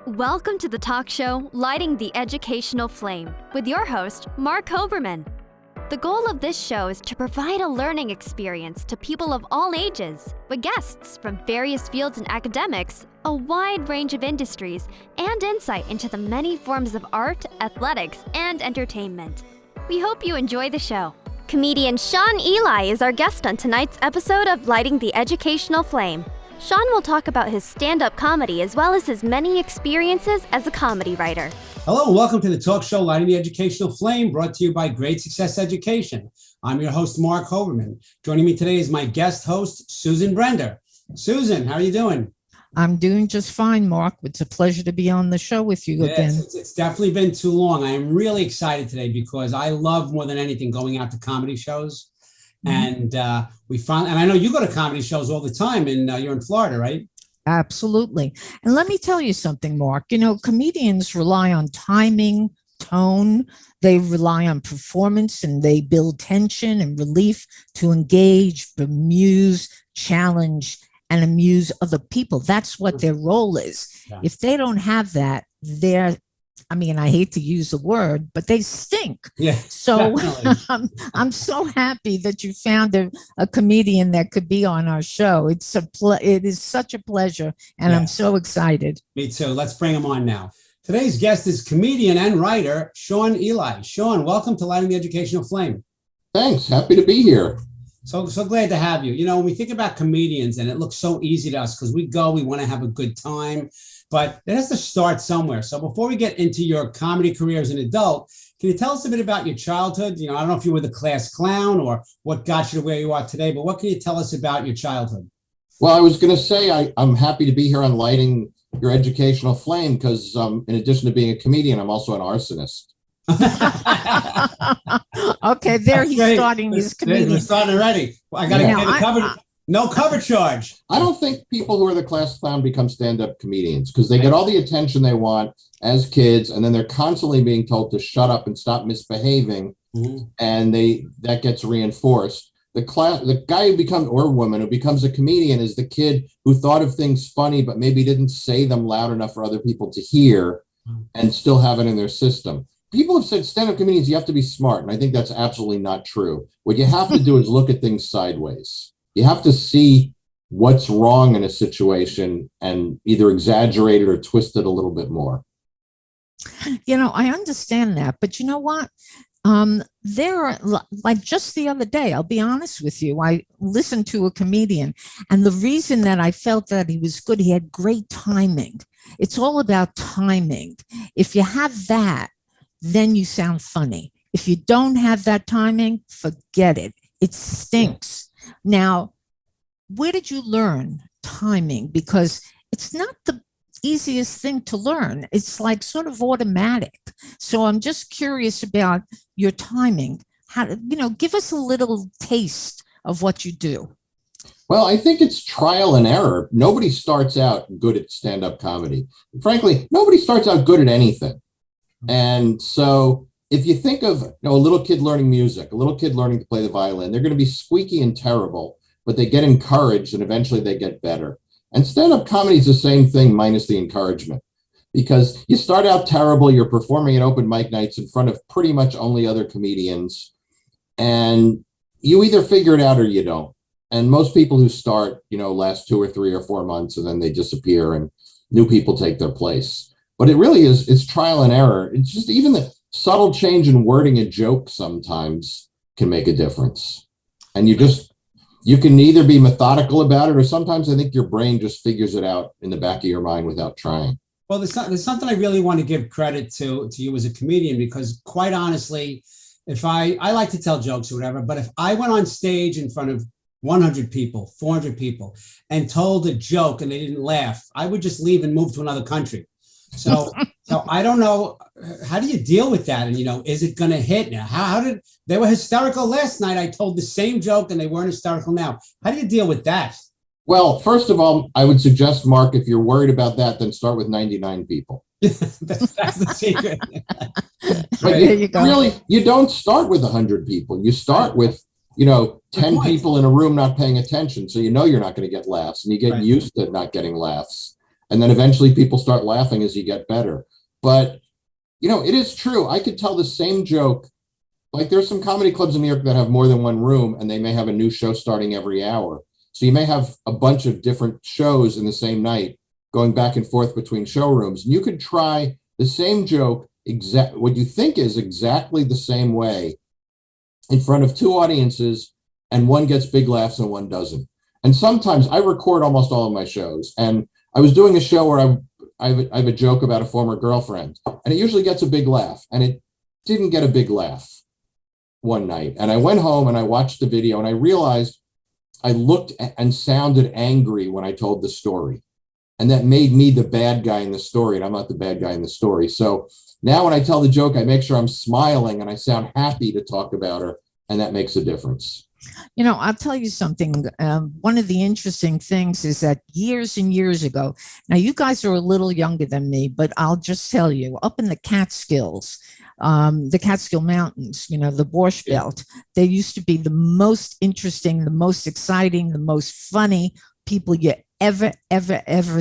Welcome to the talk show, Lighting the Educational Flame, with your host, Mark Hoberman. The goal of this show is to provide a learning experience to people of all ages, with guests from various fields and academics, a wide range of industries, and insight into the many forms of art, athletics, and entertainment. We hope you enjoy the show. Comedian Shaun Eli is our guest on tonight's episode of Lighting the Educational Flame. Shaun will talk about his stand-up comedy as well as his many experiences as a comedy writer. Hello and welcome to the talk show Lighting the Educational Flame, brought to you by Great Success Education. I'm your host, Mark Hoberman. Joining me today is my guest host, Susan Brender. Susan, how are you doing? I'm doing just fine, Mark. It's a pleasure to be on the show with you again. It's definitely been too long. I am really excited today because I love more than anything going out to comedy shows. And we found, and I know you go to comedy shows all the time, and you're in Florida, right? Absolutely. And let me tell you something, Mark. You know, comedians rely on timing, tone. They rely on performance, and they build tension and relief to engage, amuse, challenge, and amuse other people. That's what their role is. Yeah. If they don't have that, I hate to use the word, but they stink. Yeah. So I'm so happy that you found a comedian that could be on our show. It is such a pleasure, and I'm so excited. Me too. Let's bring him on now. Today's guest is comedian and writer Shaun Eli. Shaun, welcome to Lighting the Educational Flame. Thanks. Happy to be here. So glad to have you. You know, when we think about comedians, and it looks so easy to us because we want to have a good time. But it has to start somewhere. So before we get into your comedy career as an adult, can you tell us a bit about your childhood? You know, I don't know if you were the class clown or what got you to where you are today, but what can you tell us about your childhood? Well, I was going to say I'm happy to be here on Lighting Your Educational Flame because in addition to being a comedian, I'm also an arsonist. Okay, he's starting his comedian. We're starting already. I got to get it covered. No cover charge. I don't think people who are the class clown become stand-up comedians because they get all the attention they want as kids, and then they're constantly being told to shut up and stop misbehaving, and that gets reinforced. The guy who becomes, or woman who becomes a comedian, is the kid who thought of things funny but maybe didn't say them loud enough for other people to hear and still have it in their system. People have said stand-up comedians, you have to be smart, and I think that's absolutely not true. What you have to do is look at things sideways. You have to see what's wrong in a situation and either exaggerate it or twist it a little bit more. You know, I understand that, but you know what? There are, like just the other day, I'll be honest with you, I listened to a comedian, and the reason that I felt that he was good, he had great timing. It's all about timing. If you have that, then you sound funny. If you don't have that timing, forget it. It stinks. Now, where did you learn timing? Because it's not the easiest thing to learn. It's like sort of automatic. So I'm just curious about your timing. Give us a little taste of what you do. Well, I think it's trial and error. Nobody starts out good at stand-up comedy. Frankly, nobody starts out good at anything. And so if you think of a little kid learning music, a little kid learning to play the violin, they're going to be squeaky and terrible, but they get encouraged and eventually they get better. And stand-up comedy is the same thing minus the encouragement, because you start out terrible, you're performing at open mic nights in front of pretty much only other comedians, and you either figure it out or you don't. And most people who start, last 2 or 3 or 4 months and then they disappear and new people take their place. But it really it's trial and error. It's just even the subtle change in wording a joke sometimes can make a difference. And you can either be methodical about it, or sometimes I think your brain just figures it out in the back of your mind without trying. Well, there's something I really want to give credit to you as a comedian, because quite honestly, if I like to tell jokes or whatever, but if I went on stage in front of 100 people, 400 people, and told a joke and they didn't laugh, I would just leave and move to another country. So I don't know, how do you deal with that? And, is it going to hit now? How they were hysterical last night. I told the same joke and they weren't hysterical now. How do you deal with that? Well, first of all, I would suggest, Mark, if you're worried about that, then start with 99 people. that's the secret. But really, you don't start with 100 people. You start with, 10 people in a room not paying attention. So you're not going to get laughs, and you get used to not getting laughs. And then eventually people start laughing as you get better. But, it is true. I could tell the same joke. Like there's some comedy clubs in New York that have more than one room, and they may have a new show starting every hour. So you may have a bunch of different shows in the same night going back and forth between showrooms. And you could try the same joke, what you think is exactly the same way in front of two audiences, and one gets big laughs and one doesn't. And sometimes I record almost all of my shows, and I was doing a show where I have a joke about a former girlfriend, and it usually gets a big laugh, and it didn't get a big laugh one night. And I went home and I watched the video, and I realized I looked and sounded angry when I told the story. And that made me the bad guy in the story, and I'm not the bad guy in the story. So now when I tell the joke, I make sure I'm smiling and I sound happy to talk about her, and that makes a difference. I'll tell you something. One of the interesting things is that years and years ago, now you guys are a little younger than me, but I'll just tell you, up in the Catskills, the Catskill Mountains, the Borscht Belt, they used to be the most interesting, the most exciting, the most funny people you ever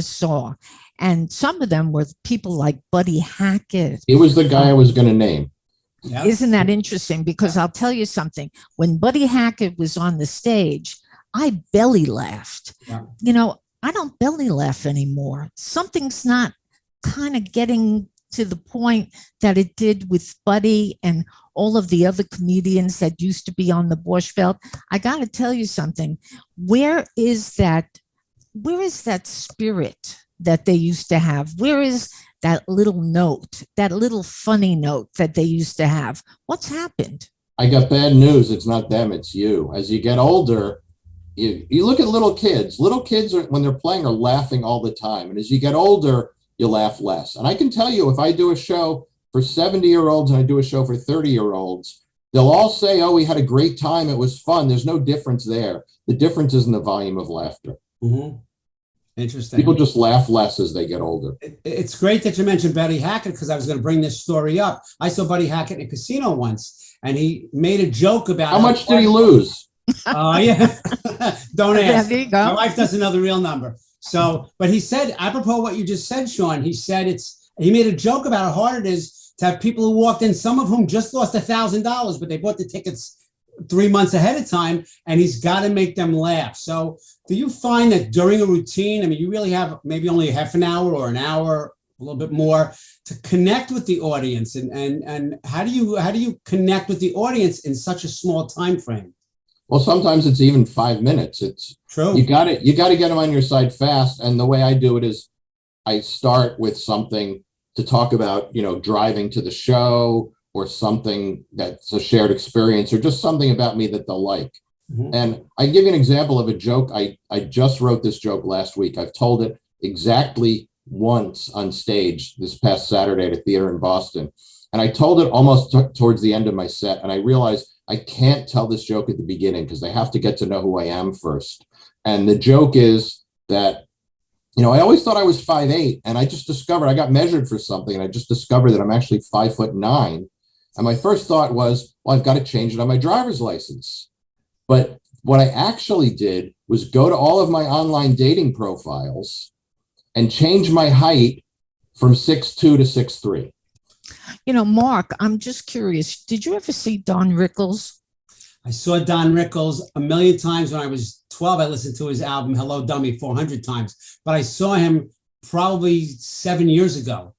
saw. And some of them were people like Buddy Hackett. He was the guy I was going to name. Yeah. Isn't that interesting? Because I'll tell you something. When Buddy Hackett was on the stage, I belly laughed. Yeah. I don't belly laugh anymore. Something's not kind of getting to the point that it did with Buddy and all of the other comedians that used to be on the Borscht Belt. I got to tell you something. Where is that spirit that they used to have? Where is that little note, that little funny note that they used to have? What's happened? I got bad news. It's not them, it's you. As you get older, you look at little kids. Little kids, when they're playing, are laughing all the time. And as you get older, you laugh less. And I can tell you, if I do a show for 70-year-olds and I do a show for 30-year-olds, they'll all say, oh, we had a great time. It was fun. There's no difference there. The difference is in the volume of laughter. Mm-hmm. Interesting. People just laugh less as they get older. It's great that you mentioned Buddy Hackett, because I was going to bring this story up. I saw Buddy Hackett in a casino once, and he made a joke about how much did he lose? Yeah. Don't ask. Yeah, there you go. My wife doesn't know the real number. So, but he said, apropos what you just said, Shaun, he said he made a joke about how hard it is to have people who walked in, some of whom just lost $1,000, but they bought the tickets 3 months ahead of time, and he's got to make them laugh. So do you find that during a routine, you really have maybe only a half an hour or an hour, a little bit more, to connect with the audience? And how do you connect with the audience in such a small time frame? Well, sometimes it's even 5 minutes. It's true. You got to get them on your side fast. And the way I do it is I start with something to talk about, driving to the show, or something that's a shared experience, or just something about me that they'll like. Mm-hmm. And I give you an example of a joke. I just wrote this joke last week. I've told it exactly once on stage this past Saturday at a theater in Boston. And I told it almost towards the end of my set. And I realized I can't tell this joke at the beginning because they have to get to know who I am first. And the joke is that, I always thought I was 5'8", and I just discovered, I got measured for something, and I just discovered that I'm actually 5'9". And my first thought was, well, I've got to change it on my driver's license. But what I actually did was go to all of my online dating profiles and change my height from 6'2" to 6'3". Mark, I'm just curious. Did you ever see Don Rickles? I saw Don Rickles a million times. When I was 12, I listened to his album, Hello Dummy, 400 times. But I saw him probably 7 years ago.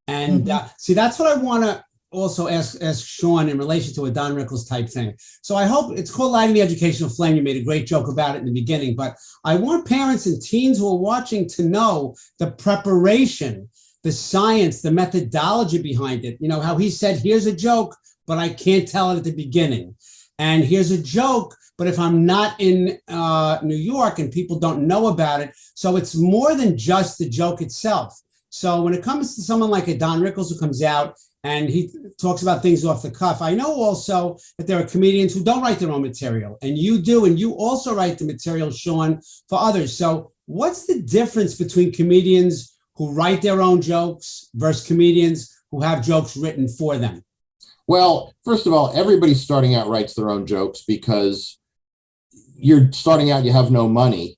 And see, that's what I want to also ask Shaun in relation to a Don Rickles type thing. So I hope it's called Lighting the Educational Flame. You made a great joke about it in the beginning, but I want parents and teens who are watching to know the preparation, the science, the methodology behind it. How he said, here's a joke, but I can't tell it at the beginning. And here's a joke, but if I'm not in New York and people don't know about it, so it's more than just the joke itself. So when it comes to someone like a Don Rickles who comes out and he talks about things off the cuff, I know also that there are comedians who don't write their own material, and you do, and you also write the material, Shaun, for others. So what's the difference between comedians who write their own jokes versus comedians who have jokes written for them? Well, first of all, everybody starting out writes their own jokes because you're starting out, you have no money.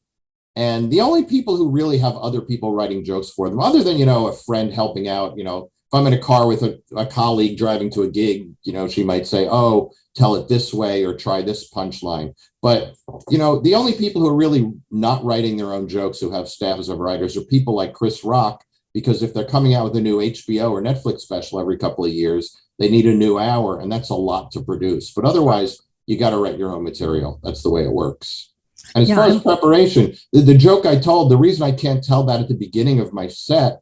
And the only people who really have other people writing jokes for them, other than, a friend helping out, if I'm in a car with a colleague driving to a gig, she might say, oh, tell it this way or try this punchline. But, the only people who are really not writing their own jokes who have staffs of writers are people like Chris Rock, because if they're coming out with a new HBO or Netflix special every couple of years, they need a new hour, and that's a lot to produce. But otherwise, you got to write your own material. That's the way it works. And as far as preparation, the joke I told, the reason I can't tell that at the beginning of my set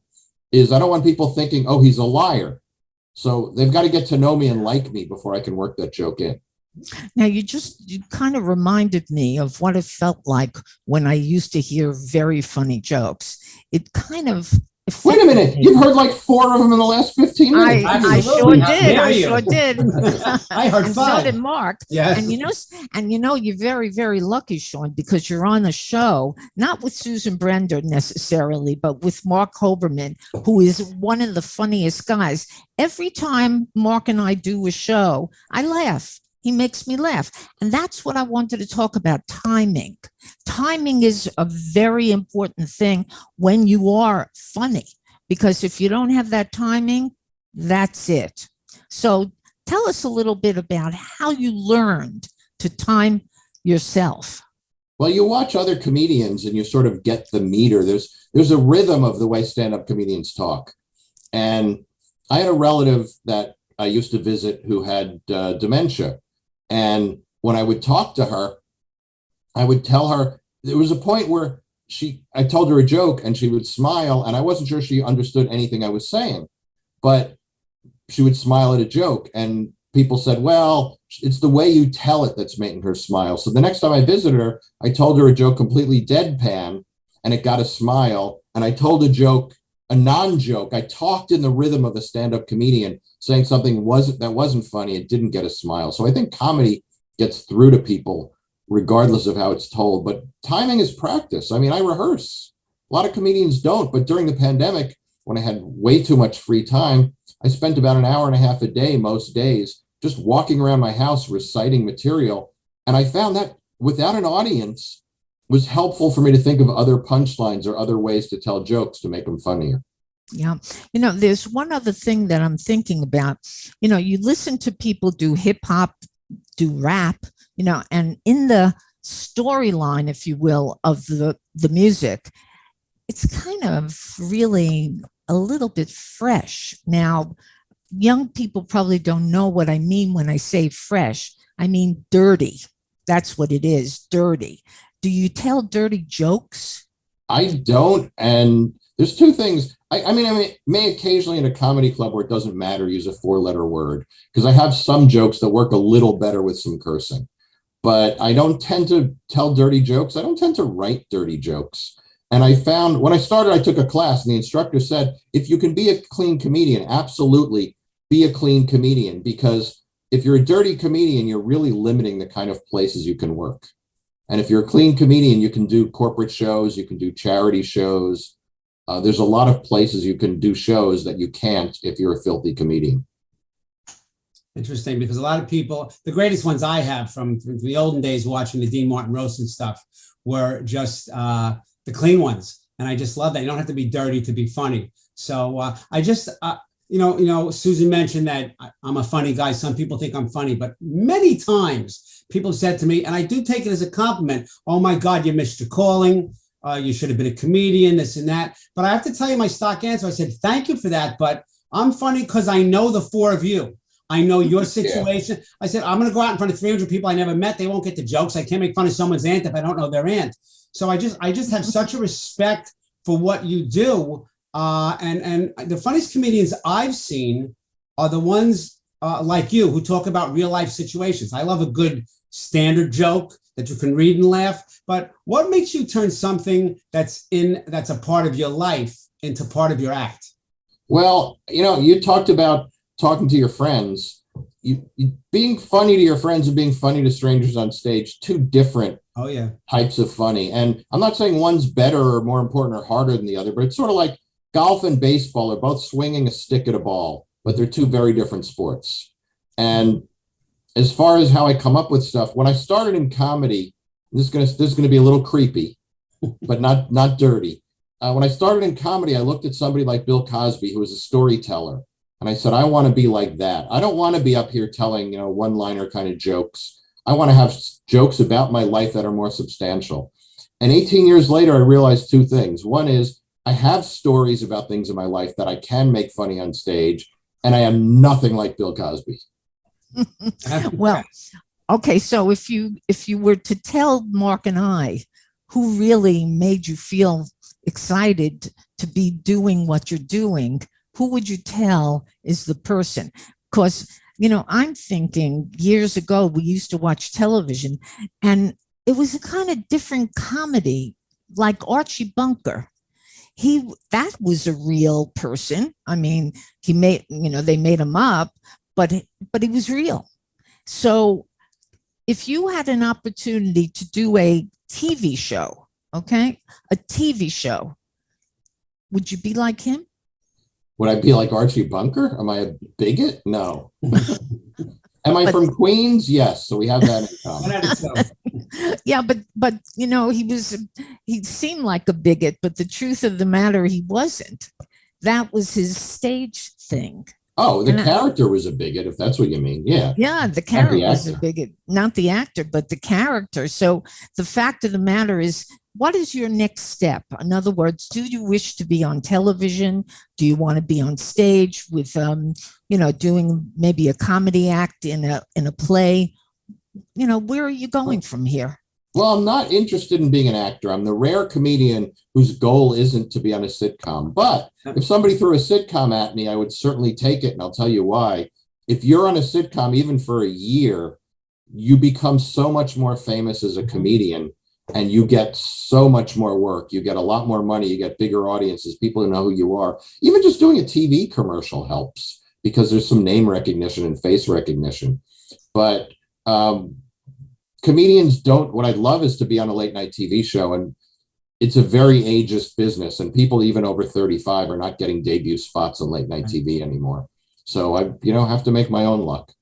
is I don't want people thinking, oh, he's a liar. So they've got to get to know me and like me before I can work that joke in. Now, you kind of reminded me of what it felt like when I used to hear very funny jokes. It kind of... Wait a minute. You've heard like 4 of them in the last 15 minutes. I sure did. I sure did. I heard and 5. So did Mark. Yes. And you're very, very lucky, Shaun, because you're on a show, not with Susan Brender necessarily, but with Mark Hoberman, who is one of the funniest guys. Every time Mark and I do a show, I laugh. He makes me laugh. And that's what I wanted to talk about, timing. Timing is a very important thing when you are funny, because if you don't have that timing, that's it. So tell us a little bit about how you learned to time yourself. Well, you watch other comedians and you sort of get the meter. There's a rhythm of the way stand-up comedians talk. And I had a relative that I used to visit who had dementia. And when I would talk to her, I would tell her, there was a point where I told her a joke and she would smile, and I wasn't sure she understood anything I was saying, but she would smile at a joke. And people said, well, it's the way you tell it that's making her smile. So the next time I visited her, I told her a joke completely deadpan and it got a smile. And I told a joke, a non-joke. I talked in the rhythm of a stand-up comedian saying something that wasn't funny. It didn't get a smile. So I think comedy gets through to people regardless of how it's told. But timing is practice. I mean, I rehearse. A lot of comedians don't. But during the pandemic, when I had way too much free time, I spent about an hour and a half a day most days just walking around my house reciting material. And I found that without an audience was helpful for me to think of other punchlines or other ways to tell jokes to make them funnier. Yeah. There's one other thing that I'm thinking about. You listen to people do hip hop, do rap, and in the storyline, if you will, of the music, it's kind of really a little bit fresh. Now, young people probably don't know what I mean when I say fresh. I mean dirty. That's what it is, dirty. Do you tell dirty jokes? I don't. And there's 2 things. I may occasionally in a comedy club where it doesn't matter use a 4-letter word, because I have some jokes that work a little better with some cursing. But I don't tend to tell dirty jokes. I don't tend to write dirty jokes. And I found when I started, I took a class and the instructor said, if you can be a clean comedian, absolutely be a clean comedian, because if you're a dirty comedian, you're really limiting the kind of places you can work. And if you're a clean comedian, you can do corporate shows, you can do charity shows. There's a lot of places you can do shows that you can't if you're a filthy comedian. Interesting, because a lot of people, the greatest ones I have from the olden days watching the Dean Martin roast and stuff, were just the clean ones. And I just love that. You don't have to be dirty to be funny. So I just, Susan mentioned that I'm a funny guy. Some people think I'm funny, but many times people said to me, and I do take it as a compliment, oh my God, you missed your calling. You should have been a comedian, this and that. But I have to tell you my stock answer. I said, thank you for that. But I'm funny because I know the 4 of you. I know your situation. Yeah. I said, I'm going to go out in front of 300 people I never met. They won't get the jokes. I can't make fun of someone's aunt if I don't know their aunt. So I just have such a respect for what you do. And the funniest comedians I've seen are the ones like you who talk about real life situations. I love a good standard joke that you can read and laugh. But what makes you turn something that's a part of your life into part of your act? Well, you talked about talking to your friends. You being funny to your friends and being funny to strangers on stage, 2 different types of funny. And I'm not saying one's better or more important or harder than the other, but it's sort of like golf and baseball are both swinging a stick at a ball, but they're 2 very different sports. And as far as how I come up with stuff, when I started in comedy, this is going to be a little creepy, but not dirty. When I started in comedy, I looked at somebody like Bill Cosby, who was a storyteller. And I said, I want to be like that. I don't want to be up here telling, one-liner kind of jokes. I want to have jokes about my life that are more substantial. And 18 years later, I realized two things. One is I have stories about things in my life that I can make funny on stage, and I am nothing like Bill Cosby. Well, okay. So if you were to tell Mark and I who really made you feel excited to be doing what you're doing, who would you tell is the person? Because, I'm thinking years ago, we used to watch television and it was a kind of different comedy, like Archie Bunker. That was a real person. I mean, they made him up, but he was real. So if you had an opportunity to do a TV show, okay, a TV show, would you be like him? Would I be like Archie Bunker? Am I a bigot? No. Am I from Queens? Yes. So we have that in common. Yeah, but he seemed like a bigot, but the truth of the matter, he wasn't. That was his stage thing. Oh, the character was a bigot, if that's what you mean. Yeah. Yeah, the character was a bigot, not the actor, but the character. So the fact of the matter is, what is your next step? In other words, do you wish to be on television? Do you want to be on stage with, doing maybe a comedy act in a play? Where are you going from here? Well, I'm not interested in being an actor. I'm the rare comedian whose goal isn't to be on a sitcom. But if somebody threw a sitcom at me, I would certainly take it. And I'll tell you why. If you're on a sitcom, even for a year, you become so much more famous as a comedian and you get so much more work. You get a lot more money. You get bigger audiences, people who know who you are. Even just doing a TV commercial helps because there's some name recognition and face recognition. But comedians don't, what I'd love is to be on a late night TV show, and it's a very ageist business, and people even over 35 are not getting debut spots on late night TV anymore. So I, have to make my own luck.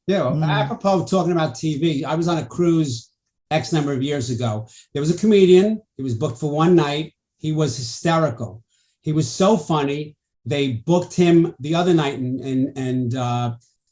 Yeah. Apropos of talking about TV, I was on a cruise X number of years ago. There was a comedian. He was booked for one night. He was hysterical. He was so funny. They booked him the other night and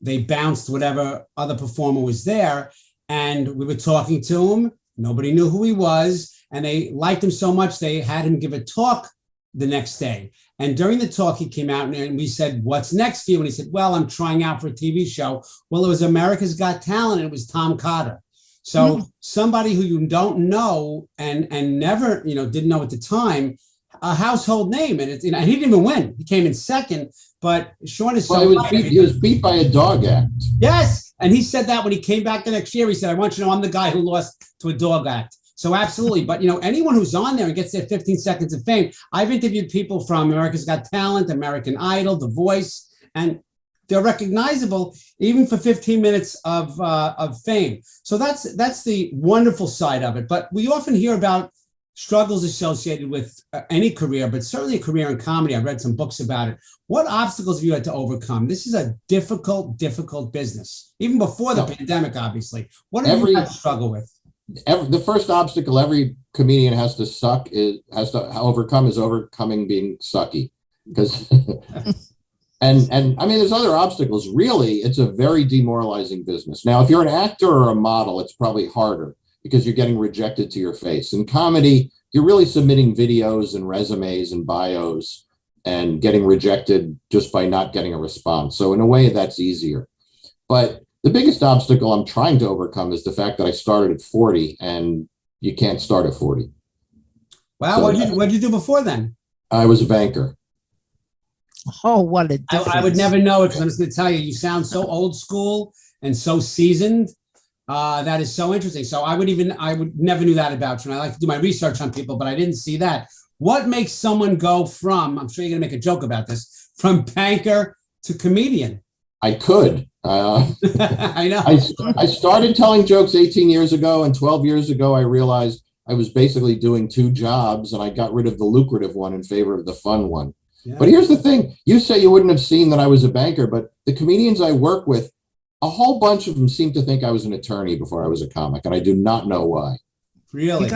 they bounced whatever other performer was there. And we were talking to him. Nobody knew who he was. And they liked him so much, they had him give a talk the next day. And during the talk, he came out and we said, what's next for you? And he said, well, I'm trying out for a TV show. Well, it was America's Got Talent. And it was Tom Cotter. So somebody who you don't know and never, didn't know at the time, a household name. And it's, and he didn't even win. He came in second. But Shaun is so he was beat by a dog act. Yes. And he said that when he came back the next year, he said, I want you to know I'm the guy who lost to a dog act. So absolutely. But, anyone who's on there and gets their 15 seconds of fame, I've interviewed people from America's Got Talent, American Idol, The Voice, and they're recognizable even for 15 minutes of fame. So that's the wonderful side of it. But we often hear about struggles associated with any career, but certainly a career in comedy. I've read some books about it. What obstacles have you had to overcome? This is a difficult business, even before the pandemic, obviously. What have you had to struggle with? The first obstacle every comedian has to overcome is overcoming being sucky. Because and I mean, there's other obstacles. Really, it's a very demoralizing business. Now, if you're an actor or a model, it's probably harder because you're getting rejected to your face. In comedy, you're really submitting videos and resumes and bios and getting rejected just by not getting a response. So in a way, that's easier. But the biggest obstacle I'm trying to overcome is the fact that I started at 40 and you can't start at 40. Wow. So what did you do before then? I was a banker. Oh, what a difference. I would never know it because I'm just going to tell you, you sound so old school and so seasoned. That is so interesting. So I would never knew that about you. And I like to do my research on people, but I didn't see that. What makes someone go from, I'm sure you're going to make a joke about this, from banker to comedian? I could. I know. I started telling jokes 18 years ago, and 12 years ago, I realized I was basically doing two jobs, and I got rid of the lucrative one in favor of the fun one. Yeah. But here's the thing. You say you wouldn't have seen that I was a banker, but the comedians I work with, a whole bunch of them seem to think I was an attorney before I was a comic, and I do not know why. Really? You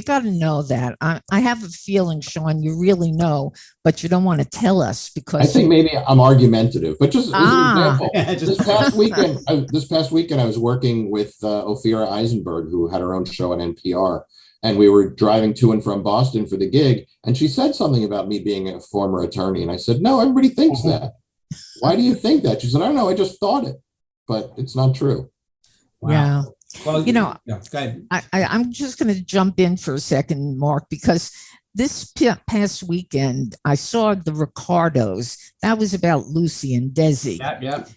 got to know that. I have a feeling, Shaun, you really know, but you don't want to tell us because I think maybe I'm argumentative, but just as an example, Yeah, this past weekend, I was working with Ophira Eisenberg, who had her own show on NPR, and we were driving to and from Boston for the gig, and she said something about me being a former attorney, and I said, no, everybody thinks that. Why do you think that? She said, I don't know, I just thought it, but it's not true. Wow. Yeah. Well, Yeah, go ahead. I'm just going to jump in for a second, Mark, because this past weekend I saw the Ricardos. That was about Lucy and Desi. Yep.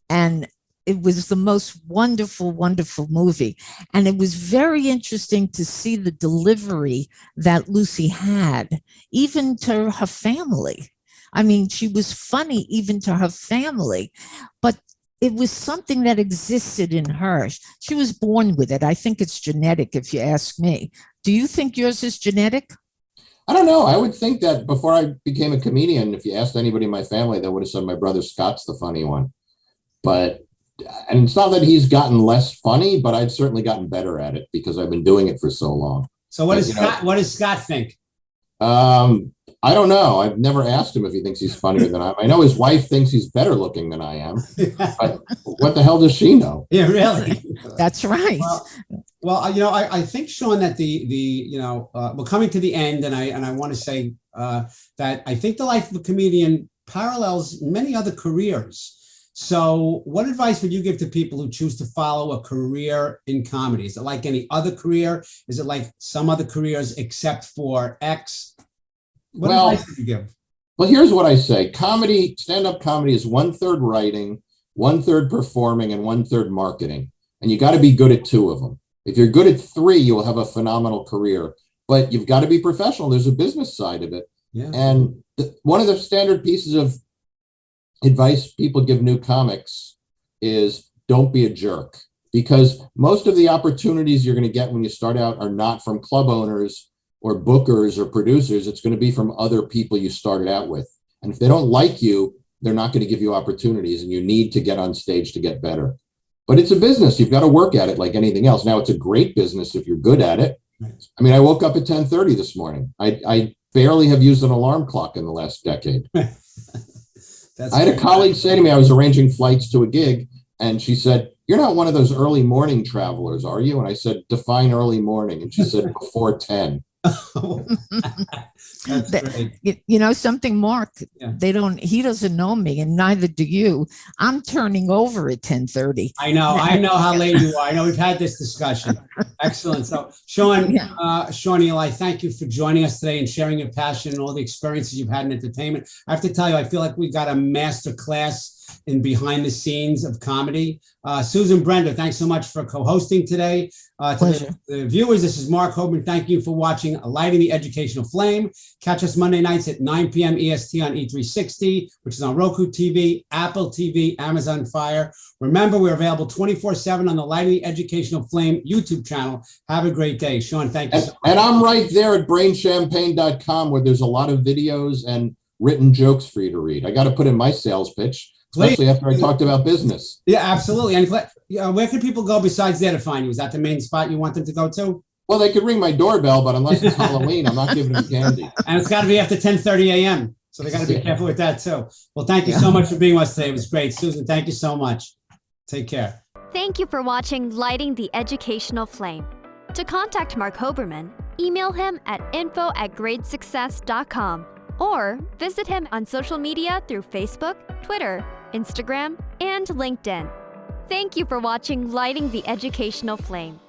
And it was the most wonderful, wonderful movie. And it was very interesting to see the delivery that Lucy had, even to her family. I mean, she was funny even to her family, but it was something that existed in her. She was born with it. I think it's genetic, if you ask me. Do you think yours is genetic? I don't know. I would think that before I became a comedian, if you asked anybody in my family, they would have said my brother Scott's the funny one. And it's not that he's gotten less funny, but I've certainly gotten better at it because I've been doing it for so long. So what does Scott think? I don't know. I've never asked him if he thinks he's funnier than I am. I know his wife thinks he's better looking than I am. But what the hell does she know? Yeah, really. That's right. Well, I think, Shaun, that we're coming to the end, and I want to say that I think the life of a comedian parallels many other careers. So what advice would you give to people who choose to follow a career in comedy? Is it like any other career? Is it like some other careers except for X? What advice would you give? Well, here's what I say. Stand-up comedy is 1/3 writing, 1/3 performing, and 1/3 marketing. And you got to be good at 2 of them. If you're good at 3, you'll have a phenomenal career. But you've got to be professional. There's a business side of it. Yeah. And one of the standard pieces of advice people give new comics is don't be a jerk. Because most of the opportunities you're going to get when you start out are not from club owners or bookers or producers. It's going to be from other people you started out with. And if they don't like you, they're not going to give you opportunities, and you need to get on stage to get better. But it's a business. You've got to work at it like anything else. Now, it's a great business if you're good at it. Right. I mean, I woke up at 10:30 this morning. I barely have used an alarm clock in the last decade. I had a colleague say to me, I was arranging flights to a gig, and she said, you're not one of those early morning travelers, are you? And I said, define early morning. And she said, before 10. That's great. You know something, Mark? Yeah. He doesn't know me, and neither do you. I'm turning over at 10:30. I know how late you are. I know we've had this discussion. Excellent. So Shaun Eli, thank you for joining us today and sharing your passion and all the experiences you've had in entertainment. I have to tell you, I feel like we got a master class in behind the scenes of comedy. Susan Brenda, thanks so much for co-hosting today. To the viewers, this is Mark Hoberman. Thank you for watching Lighting the Educational Flame. Catch us Monday nights at 9 p.m. EST on E360, which is on Roku TV, Apple TV, Amazon Fire. Remember, we're available 24/7 on the Lighting the Educational Flame YouTube channel. Have a great day. Shaun, thank you so much. And I'm right there at brainchampagne.com, where there's a lot of videos and written jokes for you to read. I got to put in my sales pitch, especially after I talked about business. Yeah, absolutely. And where can people go besides there to find you? Is that the main spot you want them to go to? Well, they could ring my doorbell, but unless it's Halloween, I'm not giving them candy. And it's got to be after 10:30 a.m. So they got to be careful with that too. Well, thank you so much for being with us today. It was great. Susan, thank you so much. Take care. Thank you for watching Lighting the Educational Flame. To contact Mark Hoberman, email him at info@gradesuccess.com or visit him on social media through Facebook, Twitter, Instagram, and LinkedIn. Thank you for watching Lighting the Educational Flame.